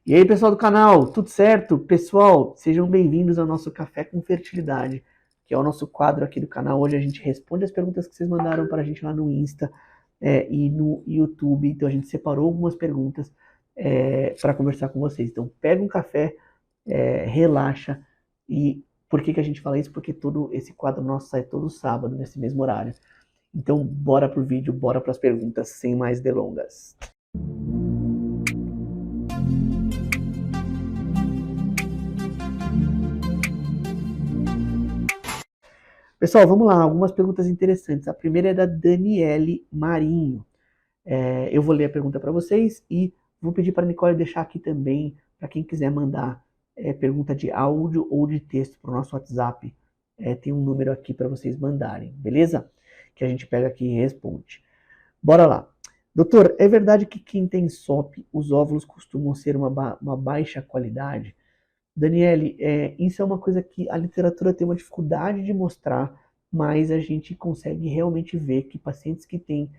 E aí, pessoal do canal, tudo certo? Pessoal, sejam bem-vindos ao nosso Café com Fertilidade, que é o nosso quadro aqui do canal. Hoje a gente responde as perguntas que vocês mandaram para a gente lá no Insta e no YouTube. Então a gente separou algumas perguntas para conversar com vocês. Então pega um café, relaxa. E por que a gente fala isso? Porque todo esse quadro nosso sai todo sábado, nesse mesmo horário. Então bora pro vídeo, bora para as perguntas, sem mais delongas. Pessoal, vamos lá, algumas perguntas interessantes. A primeira é da Daniele Marinho. Eu vou ler a pergunta para vocês e vou pedir para a Nicole deixar aqui também, para quem quiser mandar pergunta de áudio ou de texto para o nosso WhatsApp. Tem um número aqui para vocês mandarem, beleza? Que a gente pega aqui e responde. Bora lá. Doutor, é verdade que quem tem SOP, os óvulos costumam ser uma baixa qualidade? Daniele, isso é uma coisa que a literatura tem uma dificuldade de mostrar, mas a gente consegue realmente ver que pacientes que têm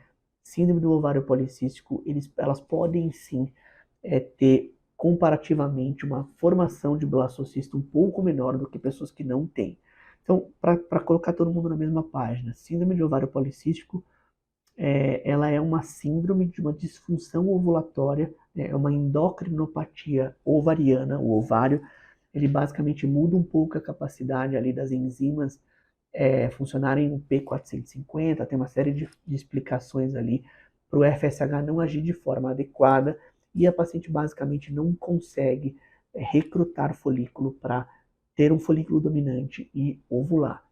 síndrome do ovário policístico, elas podem sim ter comparativamente uma formação de blastocista um pouco menor do que pessoas que não têm. Então, para colocar todo mundo na mesma página, síndrome de ovário policístico, ela é uma síndrome de uma disfunção ovulatória, é uma endocrinopatia ovariana, o ovário ele basicamente muda um pouco a capacidade ali das enzimas funcionarem no P450, tem uma série de explicações ali para o FSH não agir de forma adequada e a paciente basicamente não consegue recrutar folículo para ter um folículo dominante e ovular.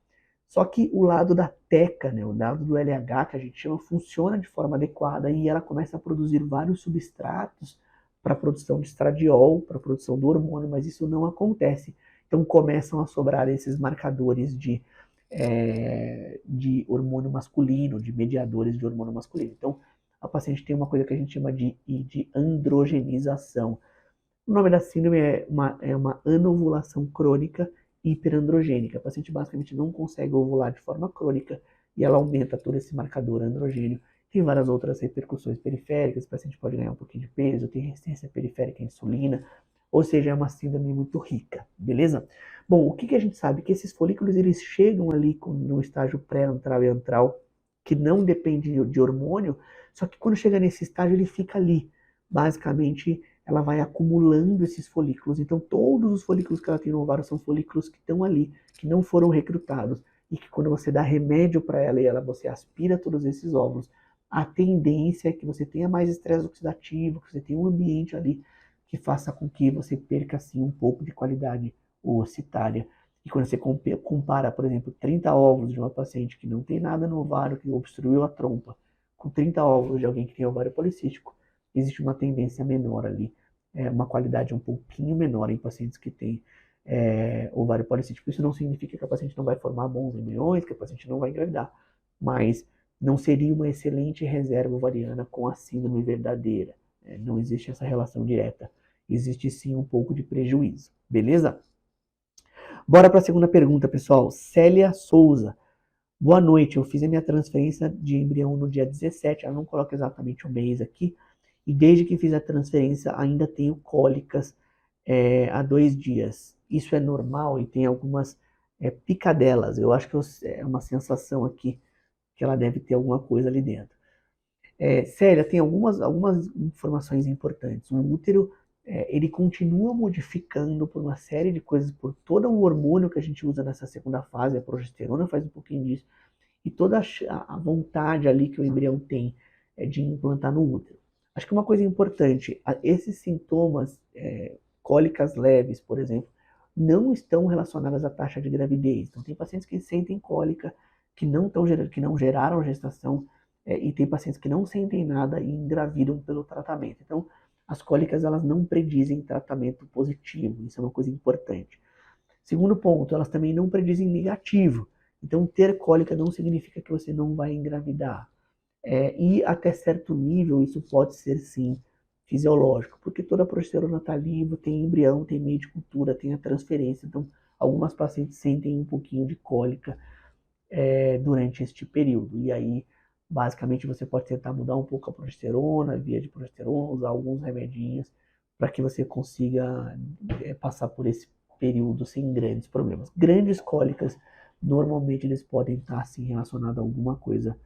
Só que o lado da teca, né, o lado do LH, que a gente chama, funciona de forma adequada e ela começa a produzir vários substratos para a produção de estradiol, para a produção do hormônio, mas isso não acontece. Então começam a sobrar esses marcadores de hormônio masculino, de mediadores de hormônio masculino. Então a paciente tem uma coisa que a gente chama de androgenização. O nome da síndrome é uma anovulação crônica hiperandrogênica. A paciente basicamente não consegue ovular de forma crônica e ela aumenta todo esse marcador androgênio. Tem várias outras repercussões periféricas, o paciente pode ganhar um pouquinho de peso, tem resistência periférica à insulina, ou seja, é uma síndrome muito rica, beleza? Bom, o que a gente sabe? Que esses folículos eles chegam ali no estágio pré-antral e antral, que não depende de hormônio, só que quando chega nesse estágio ele fica ali, basicamente ela vai acumulando esses folículos. Então, todos os folículos que ela tem no ovário são folículos que estão ali, que não foram recrutados. E que quando você dá remédio para ela e você aspira todos esses óvulos, a tendência é que você tenha mais estresse oxidativo, que você tenha um ambiente ali que faça com que você perca, assim, um pouco de qualidade ocitária. E quando você compara, por exemplo, 30 óvulos de uma paciente que não tem nada no ovário, que obstruiu a trompa, com 30 óvulos de alguém que tem ovário policístico, existe uma tendência menor ali, uma qualidade um pouquinho menor em pacientes que têm ovário policístico. Isso não significa que a paciente não vai formar bons embriões, que a paciente não vai engravidar, mas não seria uma excelente reserva ovariana com a síndrome verdadeira. Não existe essa relação direta. Existe sim um pouco de prejuízo. Beleza? Bora para a segunda pergunta, pessoal. Célia Souza. Boa noite, eu fiz a minha transferência de embrião no dia 17, ela não coloca exatamente o mês aqui, e desde que fiz a transferência ainda tenho cólicas há 2 dias. Isso é normal e tem algumas picadelas, eu acho que é uma sensação aqui que ela deve ter alguma coisa ali dentro. Célia, tem algumas informações importantes. O útero, ele continua modificando por uma série de coisas, por todo o hormônio que a gente usa nessa segunda fase, a progesterona faz um pouquinho disso, e toda a vontade ali que o embrião tem de implantar no útero. Acho que uma coisa importante, esses sintomas, cólicas leves, por exemplo, não estão relacionadas à taxa de gravidez. Então, tem pacientes que sentem cólica, que não geraram gestação, e tem pacientes que não sentem nada e engravidam pelo tratamento. Então, as cólicas elas não predizem tratamento positivo, isso é uma coisa importante. Segundo ponto, elas também não predizem negativo. Então, ter cólica não significa que você não vai engravidar. E até certo nível, isso pode ser sim fisiológico, porque toda a progesterona está ali, tem embrião, tem meio de cultura, tem a transferência. Então, algumas pacientes sentem um pouquinho de cólica durante este período. E aí, basicamente, você pode tentar mudar um pouco a progesterona, via de progesterona, usar alguns remedinhos para que você consiga passar por esse período sem grandes problemas. Grandes cólicas, normalmente eles podem estar assim, relacionados a alguma coisa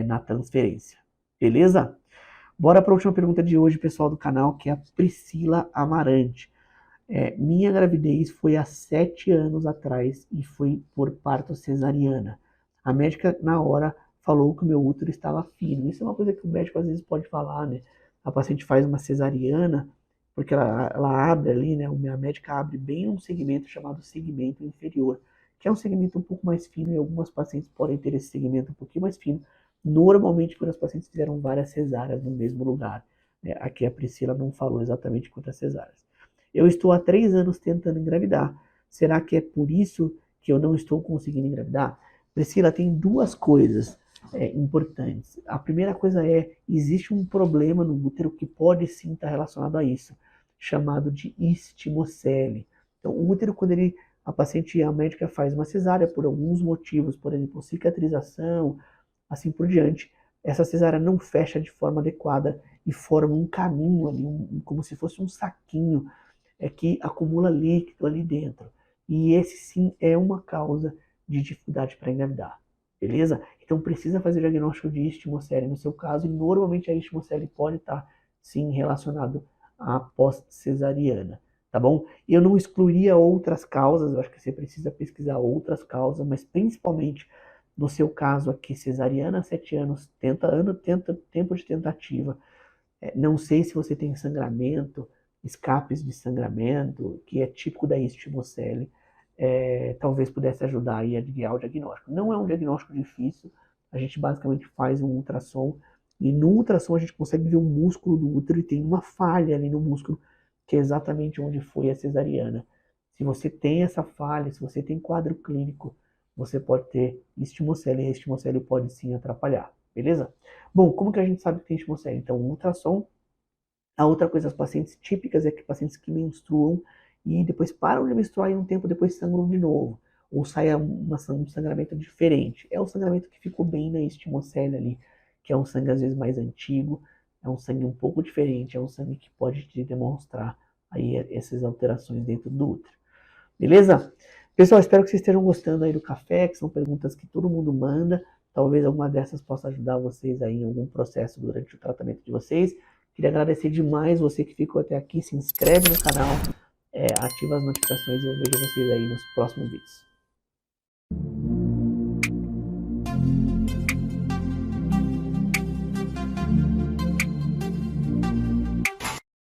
na transferência. Beleza? Bora para a última pergunta de hoje, pessoal do canal, que é a Priscila Amarante. Minha gravidez foi há 7 anos atrás e foi por parto cesariana. A médica, na hora, falou que o meu útero estava fino. Isso é uma coisa que o médico às vezes pode falar, né? A paciente faz uma cesariana, porque ela abre ali, né? A médica abre bem um segmento chamado segmento inferior, que é um segmento um pouco mais fino e algumas pacientes podem ter esse segmento um pouquinho mais fino. Normalmente, quando as pacientes fizeram várias cesáreas no mesmo lugar. Aqui a Priscila não falou exatamente quantas cesáreas. Eu estou há 3 anos tentando engravidar. Será que é por isso que eu não estou conseguindo engravidar? Priscila, tem duas coisas importantes. A primeira coisa existe um problema no útero que pode sim estar relacionado a isso, chamado de istimocele. Então, o útero, quando a paciente, a médica faz uma cesárea por alguns motivos, por exemplo, cicatrização, assim por diante, essa cesárea não fecha de forma adequada e forma um caminho ali, como se fosse um saquinho que acumula líquido ali dentro. E esse sim é uma causa de dificuldade para engravidar, beleza? Então precisa fazer o diagnóstico de istimocele no seu caso, e normalmente a istimocele pode estar sim relacionado à pós-cesariana, tá bom? Eu não excluiria outras causas, eu acho que você precisa pesquisar outras causas, mas principalmente no seu caso aqui, cesariana, 7 anos, tempo de tentativa. Não sei se você tem sangramento, escapes de sangramento, que é típico da istimocele, talvez pudesse ajudar aí a guiar o diagnóstico. Não é um diagnóstico difícil, a gente basicamente faz um ultrassom, e no ultrassom a gente consegue ver o músculo do útero e tem uma falha ali no músculo, que é exatamente onde foi a cesariana. Se você tem essa falha, se você tem quadro clínico, você pode ter istimocele, e a istimocele pode sim atrapalhar, beleza? Bom, como que a gente sabe que tem istimocele? Então, um ultrassom. A outra coisa, as pacientes típicas é que pacientes que menstruam e depois param de menstruar e um tempo depois sangram de novo. Ou sai um sangramento diferente. É o sangramento que ficou bem na istimocele ali, que é um sangue às vezes mais antigo, é um sangue um pouco diferente, é um sangue que pode te demonstrar aí essas alterações dentro do útero. Beleza? Pessoal, espero que vocês estejam gostando aí do café, que são perguntas que todo mundo manda. Talvez alguma dessas possa ajudar vocês aí em algum processo durante o tratamento de vocês. Queria agradecer demais você que ficou até aqui. Se inscreve no canal, ativa as notificações e eu vejo vocês aí nos próximos vídeos.